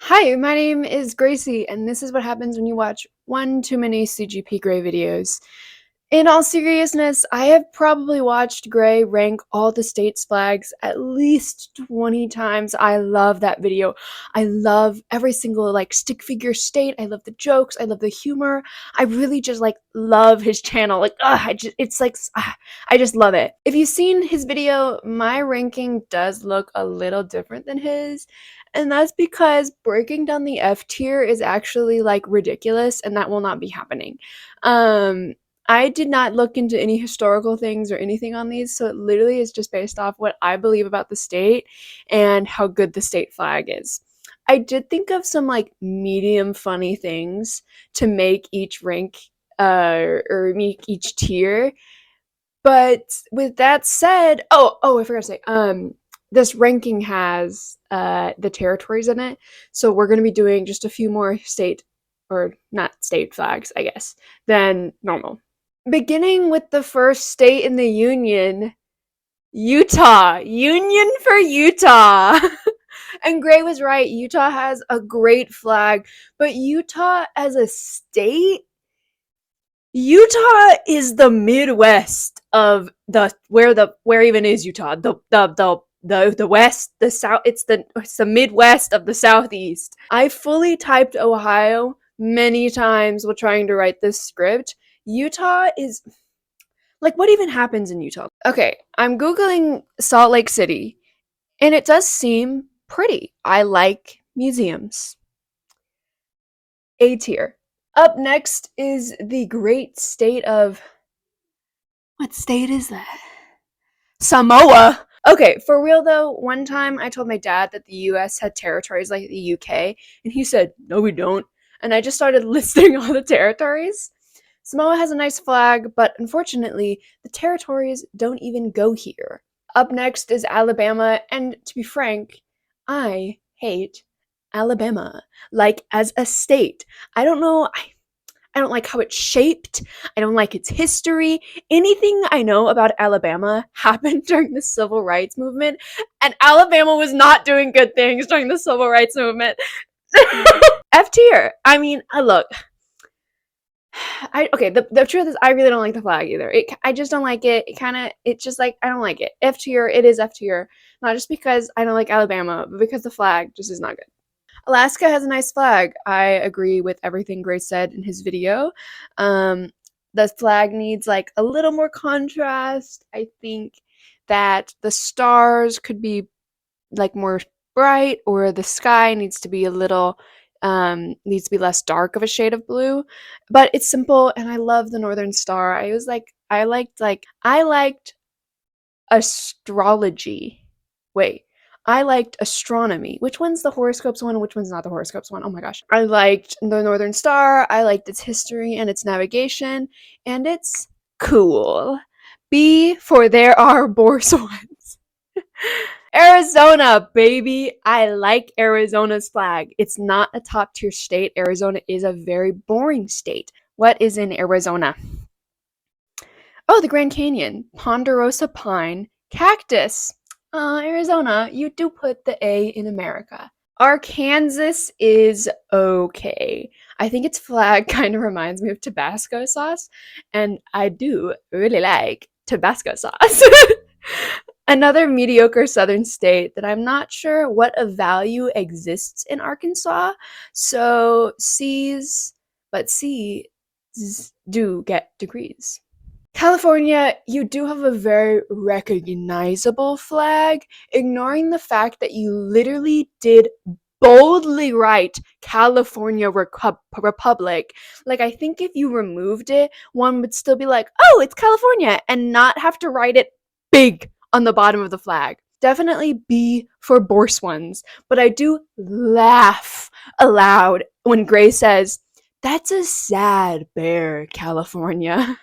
Hi, my name is Gracie, and this is what happens when you watch one too many CGP Grey videos. In all seriousness, I have probably watched Grey rank all the states' flags at least 20 times. I love that video. I love every single stick figure state. I love the jokes. I love the humor. I really just love his channel. I just love it. If you've seen his video, my ranking does look a little different than his. And that's because breaking down the F tier is actually ridiculous, and that will not be happening. I did not look into any historical things or anything on these, so it literally is just based off what I believe about the state and how good the state flag is. I did think of some medium funny things to make each rank or make each tier. But with that said, I forgot to say, this ranking has the territories in it, so we're going to be doing just a few more state, or not state flags, I guess, than normal. Beginning with the first state in the union, Utah. Union for Utah. And Gray was right. Utah has a great flag, but Utah as a state, Utah is the Midwest of where even is Utah? The West, the South. It's the Midwest of the Southeast. I fully typed Ohio many times while trying to write this script. Utah is what even happens in Utah? Okay, I'm Googling Salt Lake City, and it does seem pretty. I like museums. A tier. Up next is the great state of. What state is that? Samoa! Okay, for real though, one time I told my dad that the US had territories like the UK, and he said, no, we don't. And I just started listing all the territories. Samoa has a nice flag, but unfortunately, the territories don't even go here. Up next is Alabama, and to be frank, I hate Alabama. As a state. I don't know, I don't like how it's shaped. I don't like its history. Anything I know about Alabama happened during the Civil Rights Movement, and Alabama was not doing good things during the Civil Rights Movement. F tier. I mean, look. The truth is I really don't like the flag either. I just don't like it. It's just I don't like it. F tier, it is F tier. Not just because I don't like Alabama, but because the flag just is not good. Alaska has a nice flag. I agree with everything Grace said in his video. The flag needs a little more contrast. I think that the stars could be more bright, or the sky needs to be less dark of a shade of blue. But it's simple, and I love the Northern Star. I liked astrology. Wait. I liked astronomy. Which one's the horoscopes one? Which one's not the horoscopes one? Oh my gosh. I liked the Northern Star. I liked its history and its navigation. And it's cool. B for there are borsons. Arizona, baby. I like Arizona's flag. It's not a top tier state. Arizona is a very boring state. What is in Arizona? Oh, the Grand Canyon. Ponderosa pine. Cactus. Arizona, you do put the A in America. Arkansas is okay. I think its flag kind of reminds me of Tabasco sauce, and I do really like Tabasco sauce. Another mediocre southern state that I'm not sure what of value exists in Arkansas, so C's, but C's do get degrees. California, you do have a very recognizable flag, ignoring the fact that you literally did boldly write California Republic. I think if you removed it, one would still be like, oh, it's California, and not have to write it big on the bottom of the flag. Definitely B for borsons, but I do laugh aloud when Gray says, that's a sad bear, California.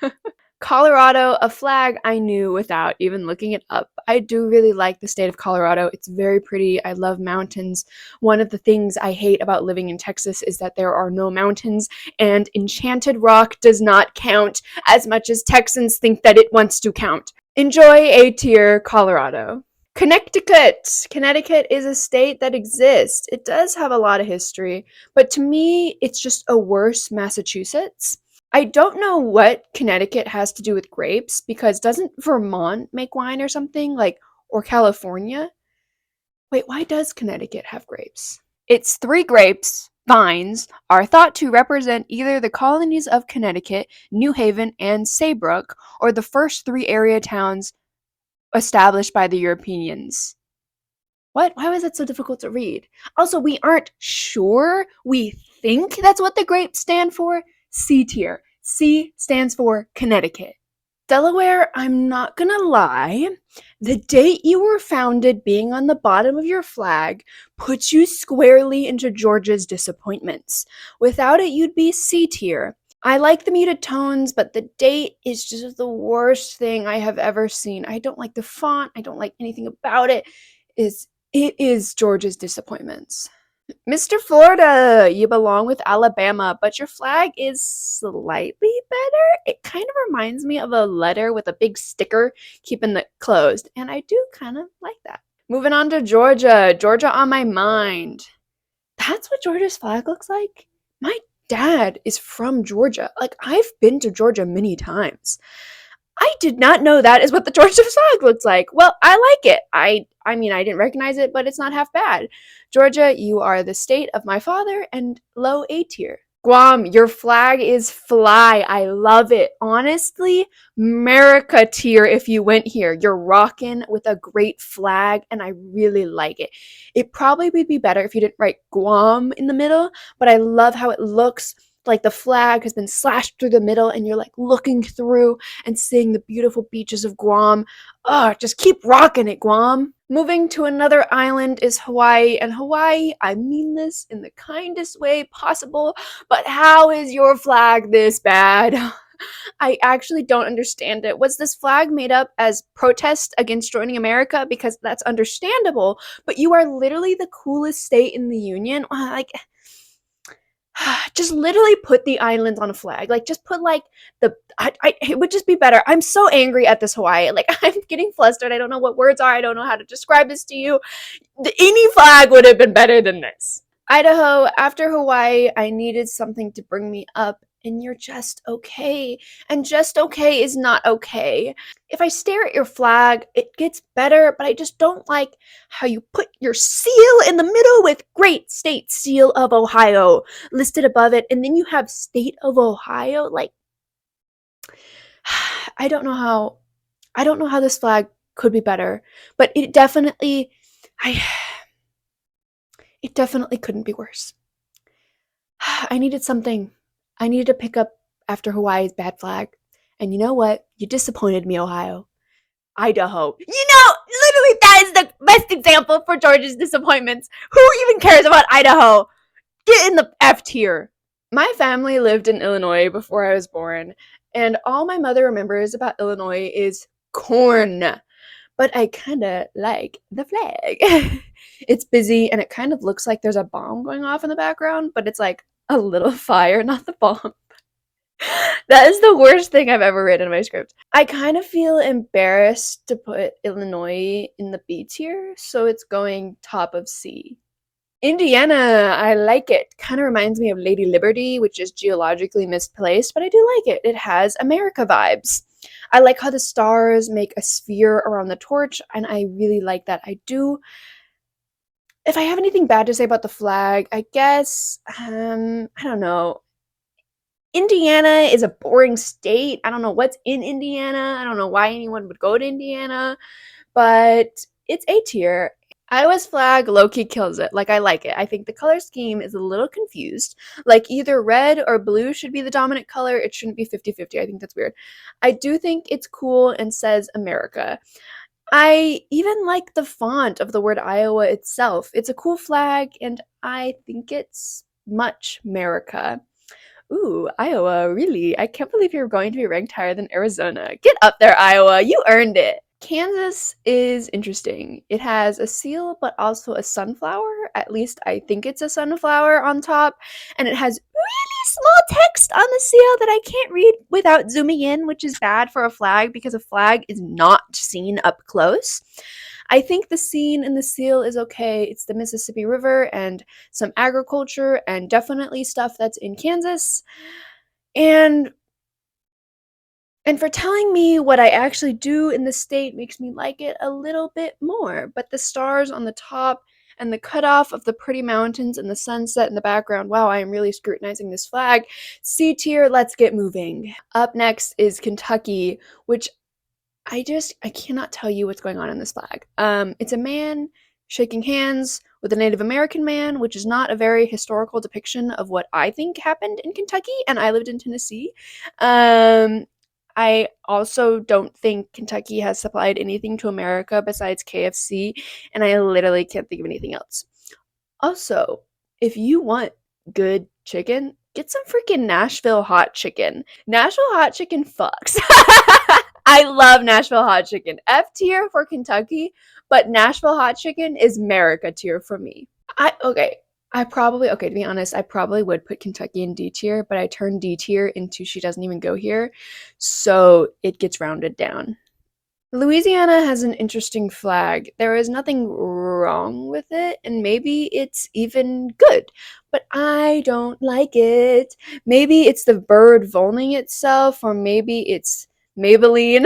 Colorado, a flag I knew without even looking it up. I do really like the state of Colorado. It's very pretty. I love mountains. One of the things I hate about living in Texas is that there are no mountains, and Enchanted Rock does not count as much as Texans think that it wants to count. Enjoy A tier, Colorado. Connecticut. Connecticut is a state that exists. It does have a lot of history, but to me, it's just a worse Massachusetts. I don't know what Connecticut has to do with grapes because doesn't Vermont make wine or something like or California? Wait, why does Connecticut have grapes? Its three grapes, vines, are thought to represent either the colonies of Connecticut, New Haven, and Saybrook, or the first three area towns established by the Europeans. What? Why was it so difficult to read? Also, we aren't sure. We think that's what the grapes stand for. C tier. C stands for Connecticut. Delaware, I'm not gonna lie, the date you were founded being on the bottom of your flag puts you squarely into Georgia's disappointments. Without it, you'd be C tier. I like the muted tones, but the date is just the worst thing I have ever seen. I don't like the font. I don't like anything about it. It is Georgia's disappointments. Mr. Florida, you belong with Alabama, but your flag is slightly better. It kind of reminds me of a letter with a big sticker keeping it closed, and I do kind of like that. Moving on to Georgia. Georgia on my mind. That's what Georgia's flag looks like? My dad is from Georgia. Like, I've been to Georgia many times. I did not know that is what the Georgia flag looks like. Well, I like it. I mean, I didn't recognize it, but it's not half bad. Georgia, you are the state of my father and low A tier. Guam, your flag is fly. I love it. Honestly, America tier if you went here. You're rocking with a great flag, and I really like it. It probably would be better if you didn't write Guam in the middle, but I love how it looks like the flag has been slashed through the middle and you're like looking through and seeing the beautiful beaches of Guam. Oh, just keep rocking it, Guam. Moving to another island is Hawaii, and Hawaii, I mean this in the kindest way possible, but how is your flag this bad? I actually don't understand it. Was this flag made up as protest against joining America? Because that's understandable, but you are literally the coolest state in the union. Like, just literally put the islands on a flag. Like, just put like it would just be better. I'm so angry at this Hawaii. Like, I'm getting flustered. I don't know what words are. I don't know how to describe this to you. Any flag would have been better than this. Idaho, after Hawaii, I needed something to bring me up, and you're just okay. And just okay is not okay. If I stare at your flag, it gets better, but I just don't like how you put your seal in the middle with Great State Seal of Ohio listed above it, and then you have State of Ohio. Like, I don't know how this flag could be better, but it definitely couldn't be worse. I needed something. I needed to pick up after Hawaii's bad flag. And you know what? You disappointed me, Ohio. Idaho. Literally, that is the best example for Georgia's disappointments. Who even cares about Idaho? Get in the F tier. My family lived in Illinois before I was born, and all my mother remembers about Illinois is corn. But I kind of like the flag. It's busy, and it kind of looks like there's a bomb going off in the background, but it's like a little fire, not the bomb. That is the worst thing I've ever written in my script. I kind of feel embarrassed to put Illinois in the B tier, so it's going top of C. Indiana, I like it. Kind of reminds me of Lady Liberty, which is geologically misplaced, but I do like it. It has America vibes. I like how the stars make a sphere around the torch, and I really like that. I do. If I have anything bad to say about the flag, I guess, I don't know. Indiana is a boring state. I don't know what's in Indiana. I don't know why anyone would go to Indiana, but it's A tier. Iowa's flag low-key kills it. Like, I like it. I think the color scheme is a little confused. Like, either red or blue should be the dominant color. It shouldn't be 50-50. I think that's weird. I do think it's cool and says America. I even like the font of the word Iowa itself. It's a cool flag, and I think it's much America. Ooh, Iowa, really? I can't believe you're going to be ranked higher than Arizona. Get up there, Iowa. You earned it. Kansas is interesting. It has a seal, but also a sunflower. At least I think it's a sunflower on top. And it has really small text on the seal that I can't read without zooming in, which is bad for a flag because a flag is not seen up close. I think the scene in the seal is okay. It's the Mississippi River and some agriculture and definitely stuff that's in Kansas. And for telling me what I actually do in the state makes me like it a little bit more. But the stars on the top and the cutoff of the pretty mountains and the sunset in the background, wow, I am really scrutinizing this flag. C tier, let's get moving. Up next is Kentucky, which I cannot tell you what's going on in this flag. It's a man shaking hands with a Native American man, which is not a very historical depiction of what I think happened in Kentucky, and I lived in Tennessee. I also don't think Kentucky has supplied anything to America besides KFC, and I literally can't think of anything else. Also, if you want good chicken, get some freaking Nashville hot chicken. Nashville hot chicken fucks. I love Nashville hot chicken. F tier for Kentucky, but Nashville hot chicken is America tier for me. To be honest, I probably would put Kentucky in D tier, but I turned D tier into she doesn't even go here, so it gets rounded down. Louisiana has an interesting flag. There is nothing wrong with it, and maybe it's even good, but I don't like it. Maybe it's the bird voling itself, or maybe it's Maybelline.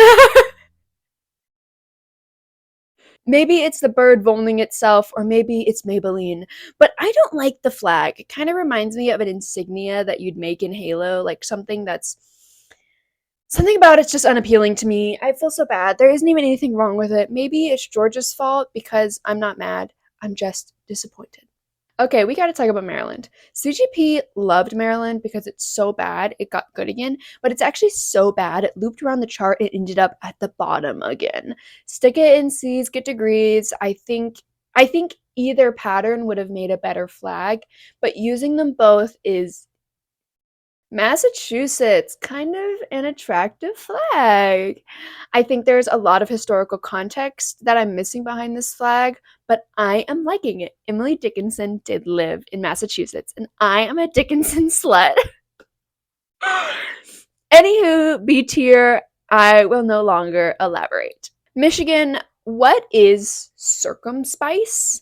Maybe it's the bird voling itself, or maybe it's Maybelline. But I don't like the flag. It kind of reminds me of an insignia that you'd make in Halo, like something about it's just unappealing to me. I feel so bad. There isn't even anything wrong with it. Maybe it's Georgia's fault because I'm not mad. I'm just disappointed. Okay, we got to talk about Maryland. CGP loved Maryland because it's so bad it got good again, but it's actually so bad it looped around the chart and ended up at the bottom again. Stick it in C's, get degrees. I think either pattern would have made a better flag, but using them both is Massachusetts, kind of an attractive flag. I think there's a lot of historical context that I'm missing behind this flag, but I am liking it. Emily Dickinson did live in Massachusetts, and I am a Dickinson slut. Anywho, B tier, I will no longer elaborate. Michigan, what is circumspice?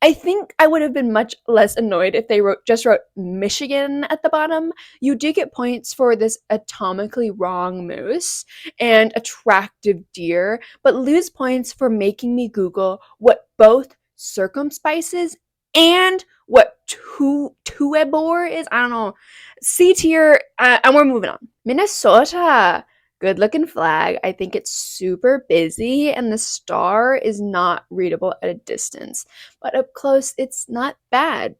I think I would have been much less annoyed if they just wrote Michigan at the bottom. You do get points for this atomically wrong moose and attractive deer, but lose points for making me Google what both circumspices and what tuebor is. I don't know. C tier, and we're moving on. Minnesota. Good looking flag. I think it's super busy and the star is not readable at a distance. But up close, it's not bad.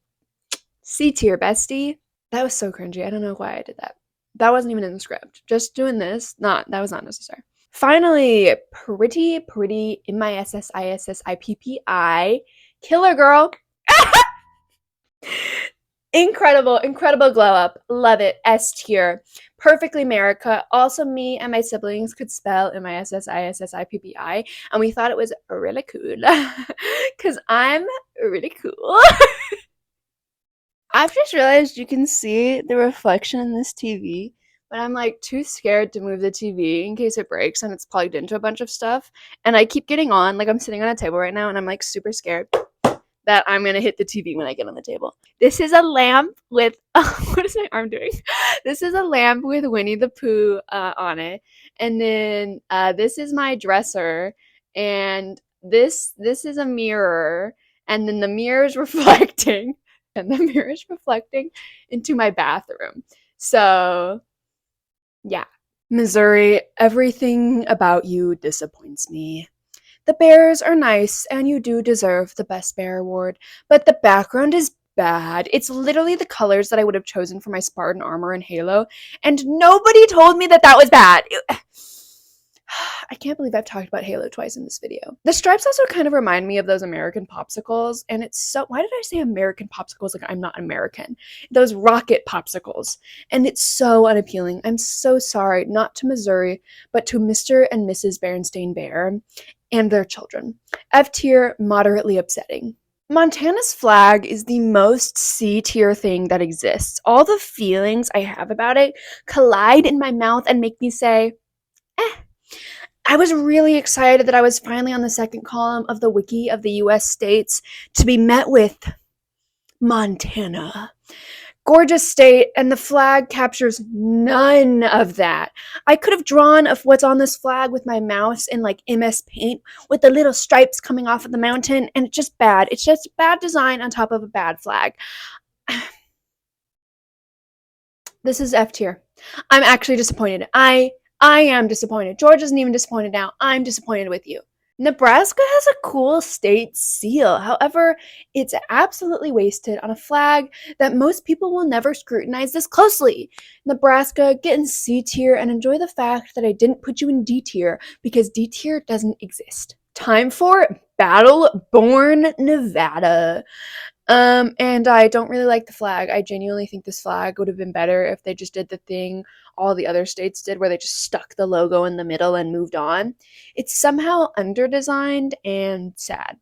C tier, bestie. That was so cringy. I don't know why I did that. That wasn't even in the script. Just doing this, that was not necessary. Finally, pretty MISSISSIPPI. Killer girl. Incredible glow up. Love it. S tier. Perfectly America. Also, me and my siblings could spell MISSISSIPPI, and we thought it was really cool because I'm really cool. I've just realized you can see the reflection in this TV, but I'm like too scared to move the TV in case it breaks and it's plugged into a bunch of stuff. And I keep getting on, like I'm sitting on a table right now and I'm like super scared that I'm gonna hit the TV when I get on the table. This is a lamp with what is my arm doing? This is a lamp with Winnie the Pooh on it, and then this is my dresser, and this is a mirror, and then the mirror is reflecting, and the mirror is reflecting into my bathroom. So, yeah. Missouri, everything about you disappoints me. The bears are nice, and you do deserve the Best Bear Award, but the background is bad. It's literally the colors that I would have chosen for my Spartan armor in Halo, and nobody told me that that was bad. I can't believe I've talked about Halo twice in this video. The stripes also kind of remind me of those American popsicles, and it's so— why did I say American popsicles like I'm not American? Those rocket popsicles, and it's so unappealing. I'm so sorry, not to Missouri, but to Mr. and Mrs. Berenstain Bear and their children. F tier, moderately upsetting. Montana's flag is the most C tier thing that exists. All the feelings I have about it collide in my mouth and make me say, eh. I was really excited that I was finally on the second column of the wiki of the US states to be met with Montana. Gorgeous state, and the flag captures none of that. I could have drawn of what's on this flag with my mouse in like MS Paint with the little stripes coming off of the mountain, and it's just bad. It's just bad design on top of a bad flag. This is F tier. I'm actually disappointed. I am disappointed. George isn't even disappointed now. I'm disappointed with you. Nebraska has a cool state seal. However, it's absolutely wasted on a flag that most people will never scrutinize this closely. Nebraska, get in C tier and enjoy the fact that I didn't put you in D tier because D tier doesn't exist. Time for Battle Born Nevada. And I don't really like the flag. I genuinely think this flag would have been better if they just did the thing all the other states did, where they just stuck the logo in the middle and moved on. It's somehow under-designed and sad.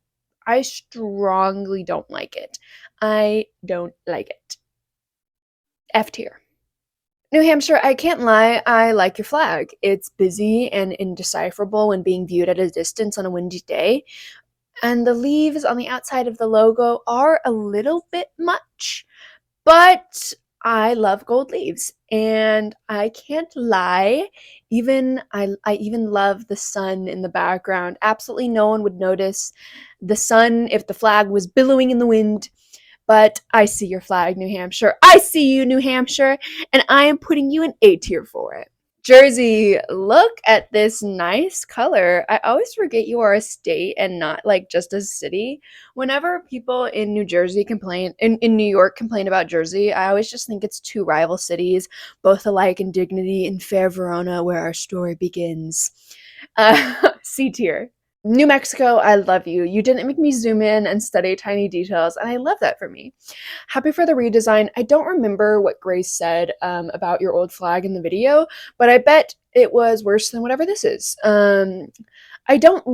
I strongly don't like it. I don't like it. F tier. New Hampshire, I can't lie, I like your flag. It's busy and indecipherable when being viewed at a distance on a windy day. And the leaves on the outside of the logo are a little bit much, but I love gold leaves, and I can't lie, I even love the sun in the background. Absolutely no one would notice the sun if the flag was billowing in the wind, but I see your flag, New Hampshire. I see you, New Hampshire, and I am putting you in A tier for it. Jersey, look at this nice color. I always forget you are a state and not like just a city. Whenever people in New Jersey complain, in New York complain about Jersey, I always just think it's two rival cities, both alike in dignity, in fair Verona, where our story begins. C tier. New Mexico, I love you. You didn't make me zoom in and study tiny details, and I love that for me. Happy for the redesign. I don't remember what Grace said about your old flag in the video, but I bet it was worse than whatever this is. I don't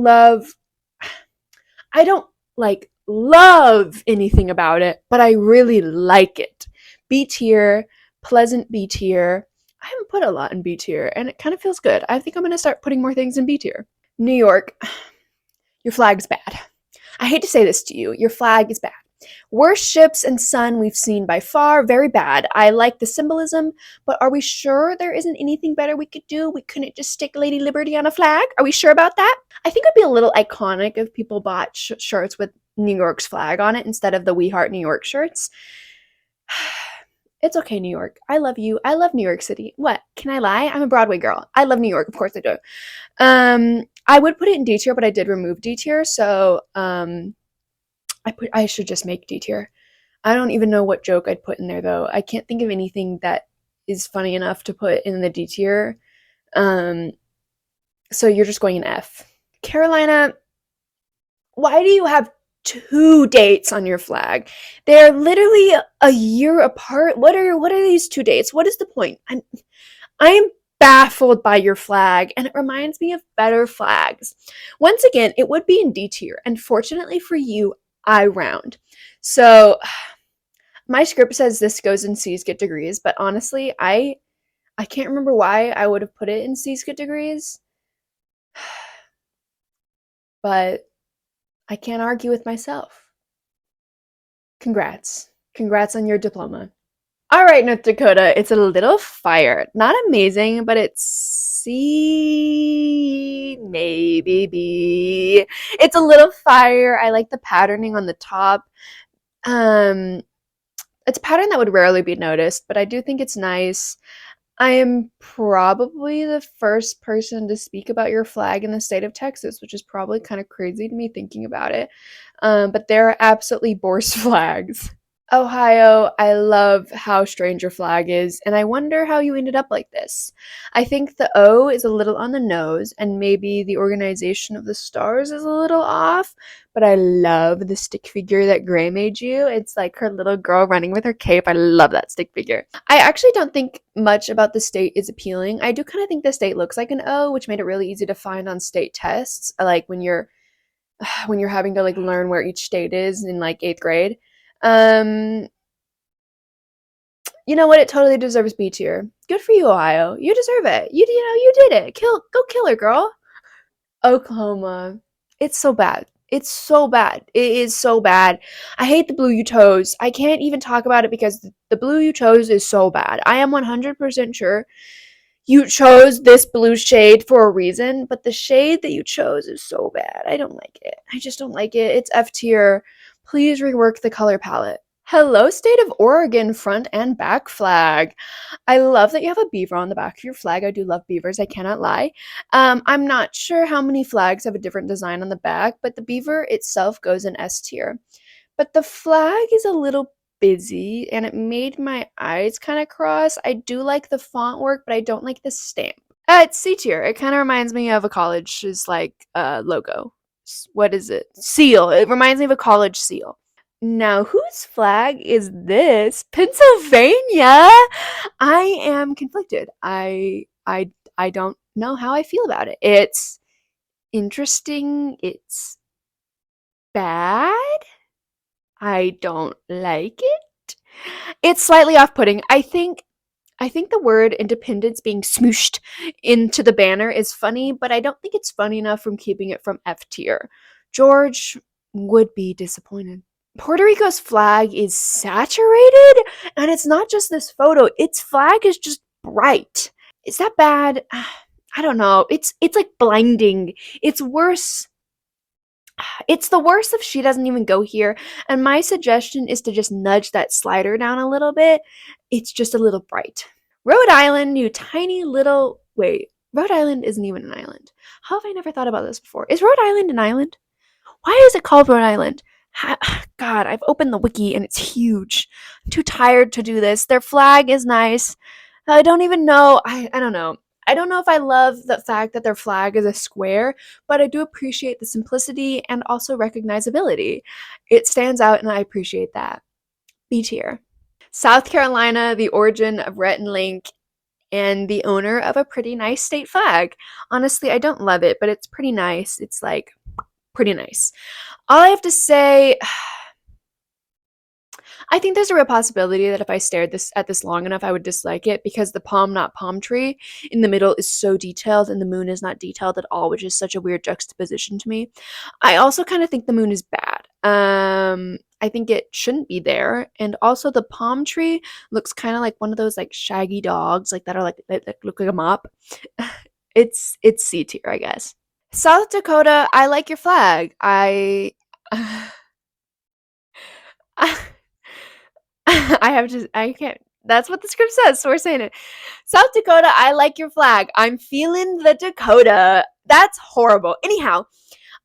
like love anything about it, but I really like it. B tier, pleasant B tier. I haven't put a lot in B tier, and it kind of feels good. I think I'm going to start putting more things in B tier. New York, your flag's bad. I hate to say this to you. Your flag is bad. Worst ships and sun we've seen by far. Very bad. I like the symbolism, but are we sure there isn't anything better we could do? We couldn't just stick Lady Liberty on a flag? Are we sure about that? I think it'd be a little iconic if people bought shirts with New York's flag on it instead of the We Heart New York shirts. It's okay, New York. I love you. I love New York City. What? Can I lie? I'm a Broadway girl. I love New York. Of course I do. I would put it in D tier, but I did remove D tier, so I should just make D tier. I don't even know what joke I'd put in there though. I can't think of anything that is funny enough to put in the D tier. So you're just going in F. Carolina, why do you have 2 dates on your flag? They're literally a year apart. What are these 2 dates? What is the point? I'm baffled by your flag, and it reminds me of better flags. Once again, it would be in D tier, and fortunately for you, I round. So my script says this goes in C's get degrees, but honestly, I can't remember why I would have put it in C's get degrees. But I can't argue with myself. Congrats. Congrats on your diploma. All right, North Dakota, it's a little fire. Not amazing, but it's C, maybe B. It's a little fire. I like the patterning on the top. It's a pattern that would rarely be noticed, but I do think it's nice. I am probably the first person to speak about your flag in the state of Texas, which is probably kind of crazy to me thinking about it. But they're absolutely Boer's flags. Ohio, I love how strange your flag is, and I wonder how you ended up like this. I think the O is a little on the nose, and maybe the organization of the stars is a little off, but I love the stick figure that Gray made you. It's like her little girl running with her cape. I love that stick figure. I actually don't think much about the state is appealing. I do kind of think the state looks like an O, which made it really easy to find on state tests, like when you're having to like learn where each state is in like 8th grade. You know what? It totally deserves B tier. Good for you, Ohio. You deserve it. You know, you did it. Go kill her, girl. Oklahoma. It's so bad. It's so bad. It is so bad. I hate the blue you chose. I can't even talk about it because the blue you chose is so bad. I am 100% sure you chose this blue shade for a reason, but the shade that you chose is so bad. I don't like it. I just don't like it. It's F tier. Please rework the color palette. Hello, State of Oregon front and back flag. I love that you have a beaver on the back of your flag. I do love beavers, I cannot lie. I'm not sure how many flags have a different design on the back, but the beaver itself goes in S tier. But the flag is a little busy and it made my eyes kind of cross. I do like the font work, but I don't like the stamp. It's C tier. It kind of reminds me of a college's logo. What is it? Seal. It reminds me of a college seal. Now, whose flag is this? Pennsylvania. I am conflicted. I don't know how I feel about it. It's interesting. It's bad. I don't like it. It's slightly off-putting. I think the word independence being smooshed into the banner is funny, but I don't think it's funny enough from keeping it from F tier. George would be disappointed. Puerto Rico's flag is saturated, and it's not just this photo. Its flag is just bright. Is that bad? I don't know. It's like blinding. It's worse. It's the worst if she doesn't even go here. And my suggestion is to just nudge that slider down a little bit. It's just a little bright. Rhode Island, you tiny little. Wait, Rhode Island isn't even an island. How have I never thought about this before? Is Rhode Island an island? Why is it called Rhode Island? God, I've opened the wiki and it's huge. I'm too tired to do this. Their flag is nice. I don't even know. I don't know. I don't know if I love the fact that their flag is a square, but I do appreciate the simplicity and also recognizability. It stands out and I appreciate that. B tier. South Carolina, the origin of Rhett and Link, and the owner of a pretty nice state flag. Honestly, I don't love it, but it's pretty nice. It's like pretty nice. All I have to say, I think there's a real possibility that if I stared at this long enough, I would dislike it because the palm not palm tree in the middle is so detailed and the moon is not detailed at all, which is such a weird juxtaposition to me. I also kind of think the moon is bad. I think it shouldn't be there, and also the palm tree looks kind of like one of those like shaggy dogs, like that are like that look like a mop. It's C tier, I guess. South Dakota, I like your flag. I can't. That's what the script says, so we're saying it. South Dakota, I like your flag. I'm feeling the Dakota. That's horrible. Anyhow,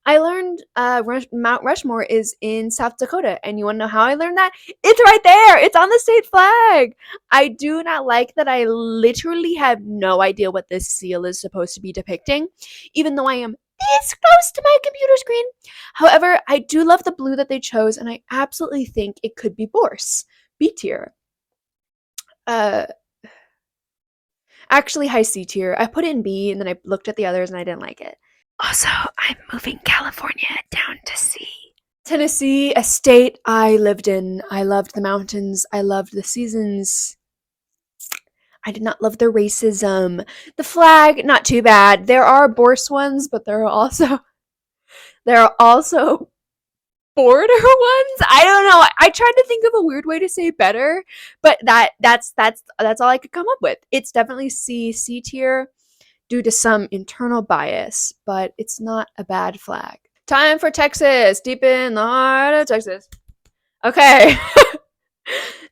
I learned Mount Rushmore is in South Dakota, and you want to know how I learned that? It's right there. It's on the state flag. I do not like that I literally have no idea what this seal is supposed to be depicting, even though I am this close to my computer screen. However, I do love the blue that they chose, and I absolutely think it could be Bourse. B tier. Actually, high C tier. I put it in B, and then I looked at the others, and I didn't like it. Also, I'm moving California down to C. Tennessee, a state I lived in. I loved the mountains. I loved the seasons. I did not love the racism. The flag, not too bad. There are Bourse ones, but there are also border ones. I don't know. I tried to think of a weird way to say better, but that's all I could come up with. It's definitely C tier due to some internal bias, but it's not a bad flag. Time for Texas, deep in the heart of Texas. Okay.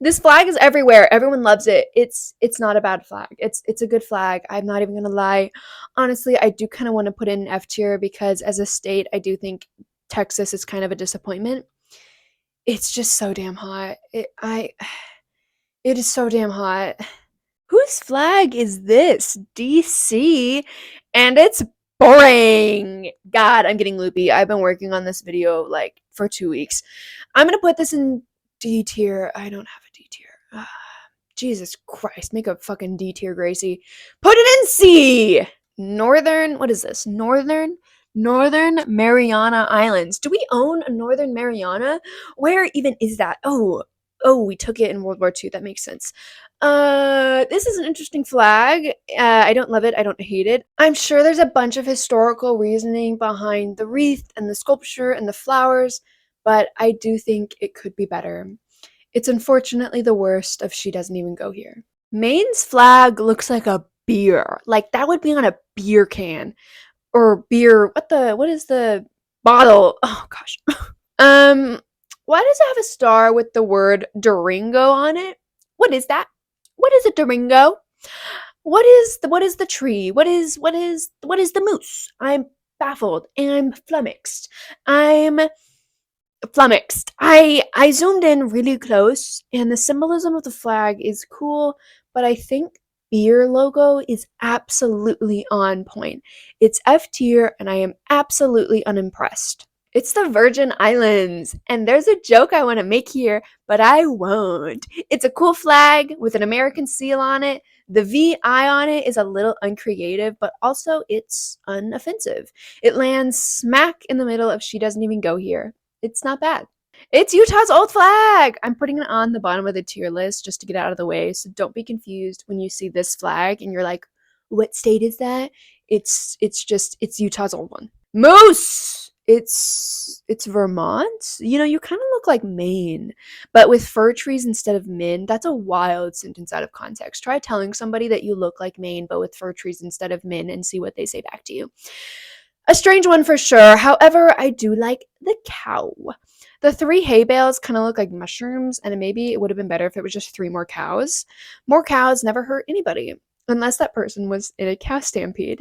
This flag is everywhere. Everyone loves it. It's not a bad flag. It's a good flag. I'm not even gonna lie. Honestly, I do kind of want to put it in F tier because as a state, I do think Texas is kind of a disappointment. It's just so damn hot. It is so damn hot. Whose flag is this? DC, and it's boring. God, I'm getting loopy. I've been working on this video like for 2 weeks. I'm gonna put this in D tier. I don't have a D tier. Jesus Christ, make a fucking D tier, Gracie. Put it in C. What is this? Northern Mariana Islands. Do we own a Northern Mariana? Where even is that? Oh, Oh, we took it in World War II. That makes sense. This is an interesting flag. I don't love it. I don't hate it. I'm sure there's a bunch of historical reasoning behind the wreath and the sculpture and the flowers, but I do think it could be better. It's unfortunately the worst of She Doesn't Even Go Here. Maine's flag looks like a beer. Like that would be on a beer can or beer. What is the bottle? Oh gosh. Um, why does it have a star with the word Durango on it? What is that? What is a Durango? What is the tree? What is the moose? I'm baffled and I'm flummoxed. I'm flummoxed. I zoomed in really close and the symbolism of the flag is cool, but I think beer logo is absolutely on point. It's F tier and I am absolutely unimpressed. It's the Virgin Islands, and there's a joke I want to make here, but I won't. It's a cool flag with an American seal on it. The VI on it is a little uncreative, but also it's unoffensive. It lands smack in the middle of She Doesn't Even Go Here. It's not bad. It's Utah's old flag. I'm putting it on the bottom of the tier list just to get out of the way, so don't be confused when you see this flag and you're like, what state is that? It's Utah's old one. Moose! It's Vermont. You know, you kind of look like Maine, but with fir trees instead of Min. That's a wild sentence out of context. Try telling somebody that you look like Maine, but with fir trees instead of Min, and see what they say back to you. A strange one for sure. However, I do like the cow. The 3 hay bales kind of look like mushrooms, and maybe it would have been better if it was just 3 more cows. More cows never hurt anybody, unless that person was in a cow stampede.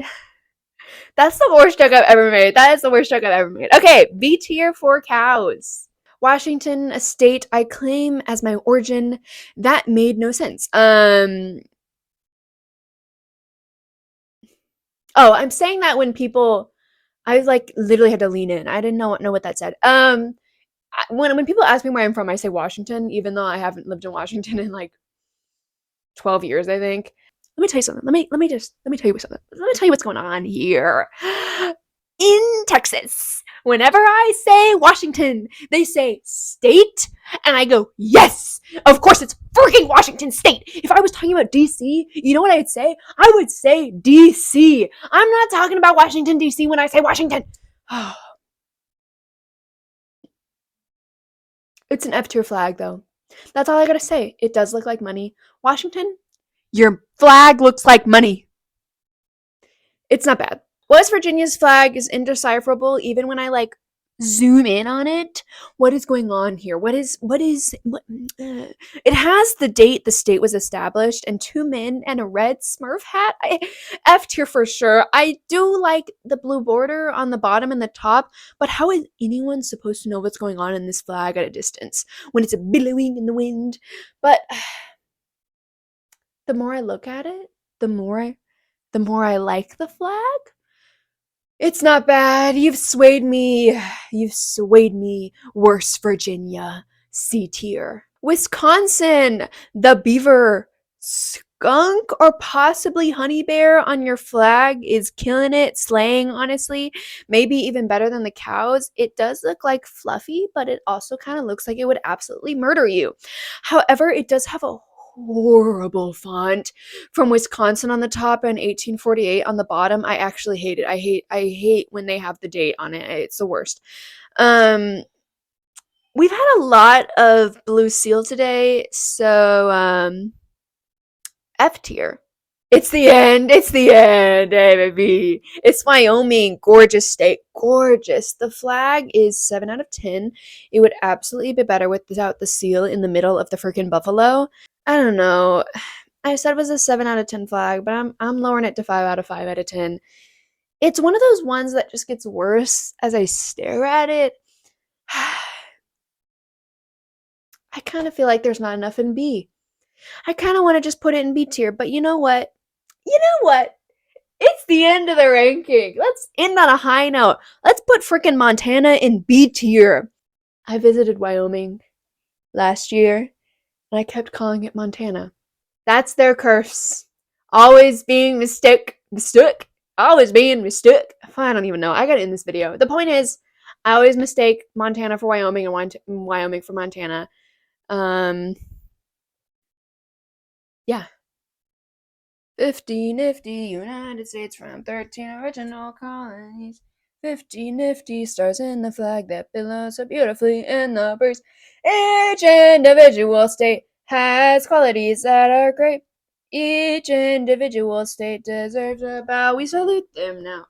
That's the worst joke I've ever made. That is the worst joke I've ever made. Okay, B tier for cows. Washington, a state I claim as my origin. That made no sense. Oh, I'm saying that when people, I like literally had to lean in. I didn't know what that said. When people ask me where I'm from, I say Washington, even though I haven't lived in Washington in like 12 years, I think. Let me tell you something. Let me tell you something. Let me tell you what's going on here. In Texas, whenever I say Washington, they say state, and I go, yes, of course it's freaking Washington state. If I was talking about DC, you know what I'd say? I would say DC. I'm not talking about Washington, DC when I say Washington. It's an F tier flag, though. That's all I gotta say. It does look like money. Washington, your flag looks like money. It's not bad. West Virginia's flag is indecipherable even when I like zoom in on it. What is going on here? It has the date the state was established and 2 men and a red Smurf hat. F tier for sure. I do like the blue border on the bottom and the top, but how is anyone supposed to know what's going on in this flag at a distance when it's billowing in the wind? But the more I look at it, the more I like the flag. It's not bad. You've swayed me. You've swayed me. Worse, Virginia. C tier. Wisconsin. The beaver, skunk, or possibly honey bear on your flag is killing it, slaying, honestly. Maybe even better than the cows. It does look like fluffy, but it also kind of looks like it would absolutely murder you. However, it does have a horrible font from Wisconsin on the top and 1848 on the bottom. I actually hate it. I hate when they have the date on it. It's the worst. We've had a lot of blue seal today, so F tier. It's the end. It's the end, hey, baby. It's Wyoming. Gorgeous state. Gorgeous. The flag is 7 out of 10. It would absolutely be better without the seal in the middle of the freaking buffalo. I don't know. I said it was a 7 out of 10 flag, but I'm lowering it to 5 out of 5 out of 10. It's one of those ones that just gets worse as I stare at it. I kind of feel like there's not enough in B. I kind of want to just put it in B tier, but you know what? It's the end of the ranking. Let's end on a high note. Let's put freaking Montana in B tier. I visited Wyoming last year, and I kept calling it Montana. That's their curse. Always being mistook. Always being mistook. I don't even know. I gotta end this video. The point is, I always mistake Montana for Wyoming and Wyoming for Montana. Yeah. 50 nifty United States from 13 original colonies. 50 nifty stars in the flag that billows so beautifully in the breeze. Each individual state has qualities that are great. Each individual state deserves a bow. We salute them now.